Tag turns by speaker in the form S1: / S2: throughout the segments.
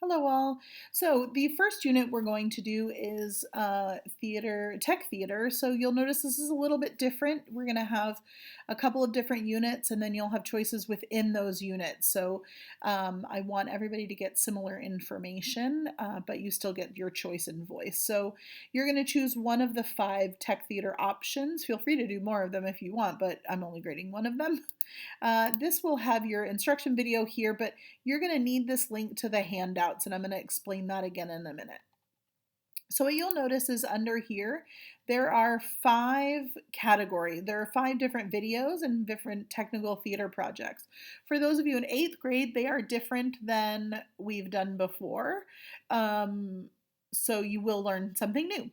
S1: Hello all. So the first unit we're going to do is tech theater. So you'll notice this is a little bit different. We're going to have a couple of different units and then you'll have choices within those units. So I want everybody to get similar information, but you still get your choice and voice. So you're going to choose one of the 5 tech theater options. Feel free to do more of them if you want, but I'm only grading one of them. This will have your instruction video here, but you're going to need this link to the handouts, and I'm going to explain that again in a minute. So what you'll notice is under here, there are 5 categories. There are 5 different videos and different technical theater projects. For those of you in 8th grade, they are different than we've done before. So you will learn something new.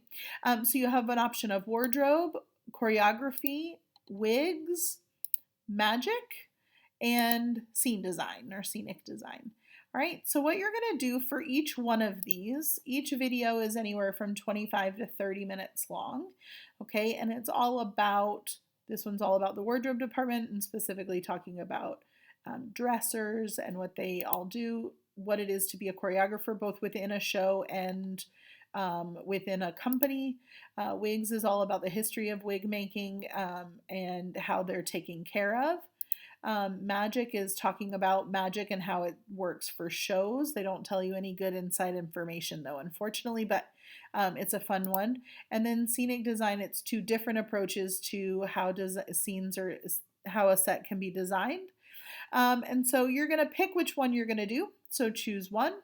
S1: So you have an option of wardrobe, choreography, wigs, magic, and scene design or scenic design. All right, so what you're going to do for each one of these, each video is anywhere from 25 to 30 minutes long, okay, and it's all about, this one's all about the wardrobe department and specifically talking about dressers and what they all do, what it is to be a choreographer both within a show and within a company. Wigs is all about the history of wig making and how they're taken care of. Magic is talking about magic and how it works for shows. They don't tell you any good inside information though, unfortunately, but it's a fun one. And then scenic design, it's 2 different approaches to how scenes or how a set can be designed. And so you're going to pick which one you're going to do. So choose one.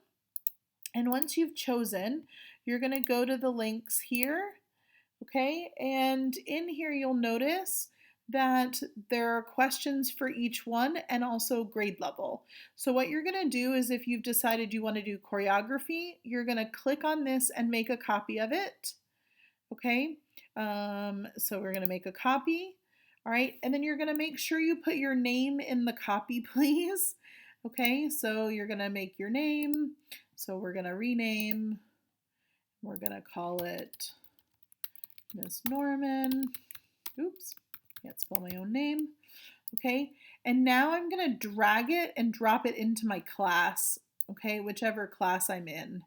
S1: And once you've chosen, you're going to go to the links here. Okay, and in here you'll notice that there are questions for each one and also grade level. So what you're going to do is if you've decided you want to do choreography, you're going to click on this and make a copy of it. Okay, so we're going to make a copy. All right, and then you're going to make sure you put your name in the copy, please. Okay, so you're going to make your name. So we're going to rename. We're going to call it Miss Norman. Oops, can't spell my own name. Okay, and now I'm going to drag it and drop it into my class, okay, whichever class I'm in.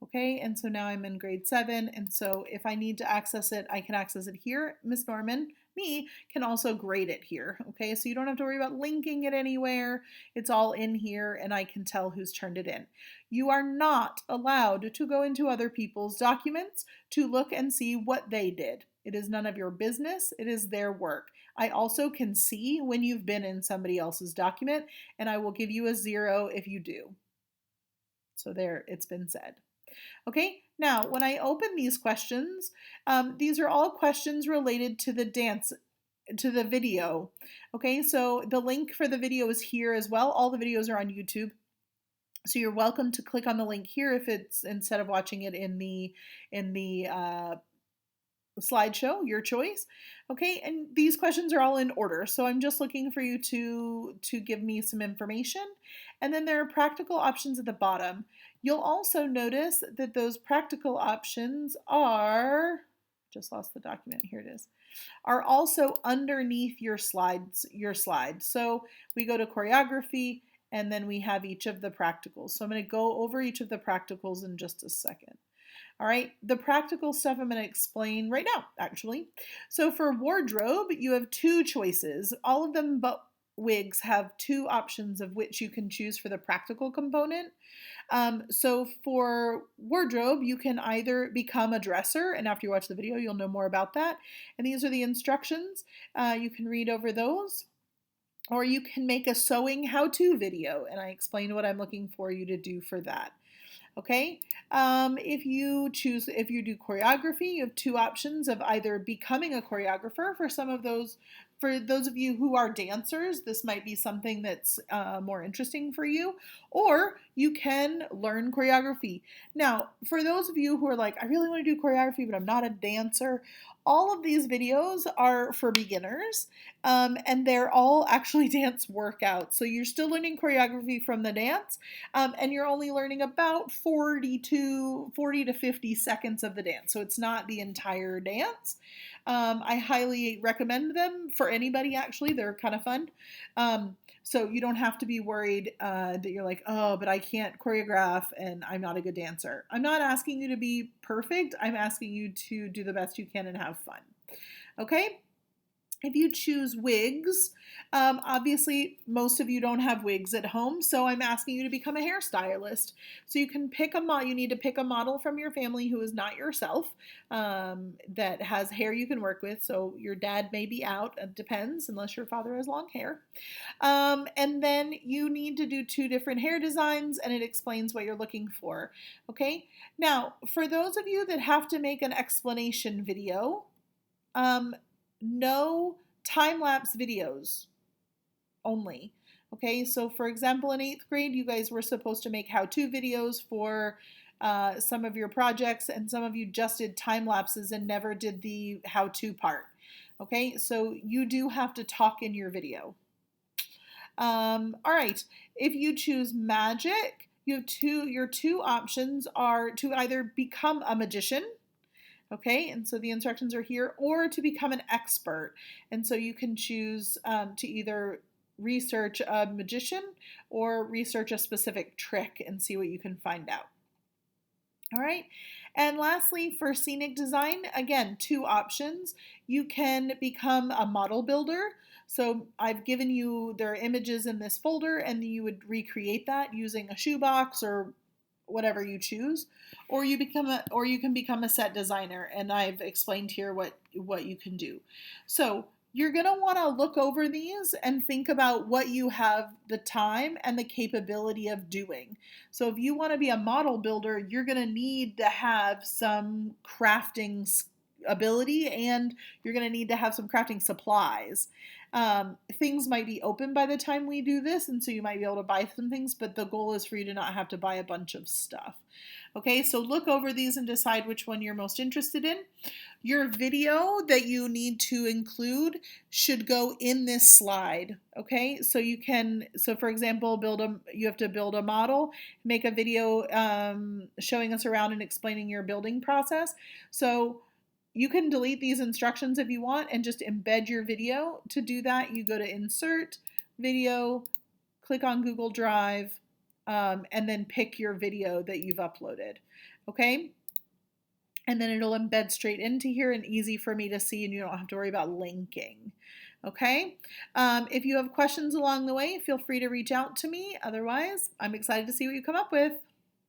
S1: Okay, and so now I'm in grade 7, and so if I need to access it, I can access it here. Miss Norman, me, can also grade it here. Okay, so you don't have to worry about linking it anywhere. It's all in here, and I can tell who's turned it in. You are not allowed to go into other people's documents to look and see what they did. It is none of your business. It is their work. I also can see when you've been in somebody else's document, and I will give you a 0 if you do. So there, it's been said. Okay, now when I open these questions, these are all questions related to the dance, to the video. Okay, so the link for the video is here as well. All the videos are on YouTube. So you're welcome to click on the link here if it's instead of watching it in the slideshow, your choice. Okay, and these questions are all in order. So I'm just looking for you to give me some information. And then there are practical options at the bottom. You'll also notice that those practical options are, just lost the document, here it is, are also underneath your slides, So we go to choreography and then we have each of the practicals. So I'm going to go over each of the practicals in just a second. All right, the practical stuff I'm going to explain right now, actually. So for wardrobe, you have 2 choices. All of them but wigs have 2 options of which you can choose for the practical component. So for wardrobe, you can either become a dresser, and after you watch the video, you'll know more about that. And these are the instructions. You can read over those. Or you can make a sewing how-to video, and I explain what I'm looking for you to do for that. Okay, if you do choreography, you have 2 options of either becoming a choreographer. For those of you who are dancers, this might be something that's more interesting for you, or you can learn choreography. Now, for those of you who are like, I really want to do choreography, but I'm not a dancer, all of these videos are for beginners, and they're all actually dance workouts. So you're still learning choreography from the dance, and you're only learning about 40 to 50 seconds of the dance. So it's not the entire dance. I highly recommend them for anybody, actually. They're kind of fun. So you don't have to be worried that you're like, oh, but I can't choreograph and I'm not a good dancer. I'm not asking you to be perfect. I'm asking you to do the best you can and have fun. Okay? If you choose wigs, obviously most of you don't have wigs at home, so I'm asking you to become a hairstylist. So you can pick a model. You need to pick a model from your family who is not yourself, that has hair you can work with. So your dad may be out. It depends, unless your father has long hair. And then you need to do 2 different hair designs, and it explains what you're looking for. Okay. Now, for those of you that have to make an explanation video, um, no time-lapse videos only. Okay, so for example, in 8th grade, you guys were supposed to make how-to videos for some of your projects, and some of you just did time lapses and never did the how-to part. Okay, so you do have to talk in your video. All right, if you choose magic, your two options are to either become a magician. Okay, and so the instructions are here, or to become an expert. And so you can choose to either research a magician or research a specific trick and see what you can find out. All right, and lastly, for scenic design, again, 2 options. You can become a model builder. So I've given you their images in this folder, and you would recreate that using a shoebox or whatever you choose, or you can become a set designer, and I've explained here what you can do. So you're going to want to look over these and think about what you have the time and the capability of doing. So if you want to be a model builder, you're going to need to have some crafting ability, and you're going to need to have some crafting supplies. Things might be open by the time we do this, and so you might be able to buy some things, but the goal is for you to not have to buy a bunch of stuff. Okay, so look over these and decide which one you're most interested in. Your video that you need to include should go in this slide. Okay, so for example, you have to build a model, make a video showing us around and explaining your building process. So you can delete these instructions if you want and just embed your video. To do that, you go to Insert, Video, click on Google Drive, and then pick your video that you've uploaded. Okay? And then it'll embed straight into here and easy for me to see, and you don't have to worry about linking. Okay? If you have questions along the way, feel free to reach out to me. Otherwise, I'm excited to see what you come up with.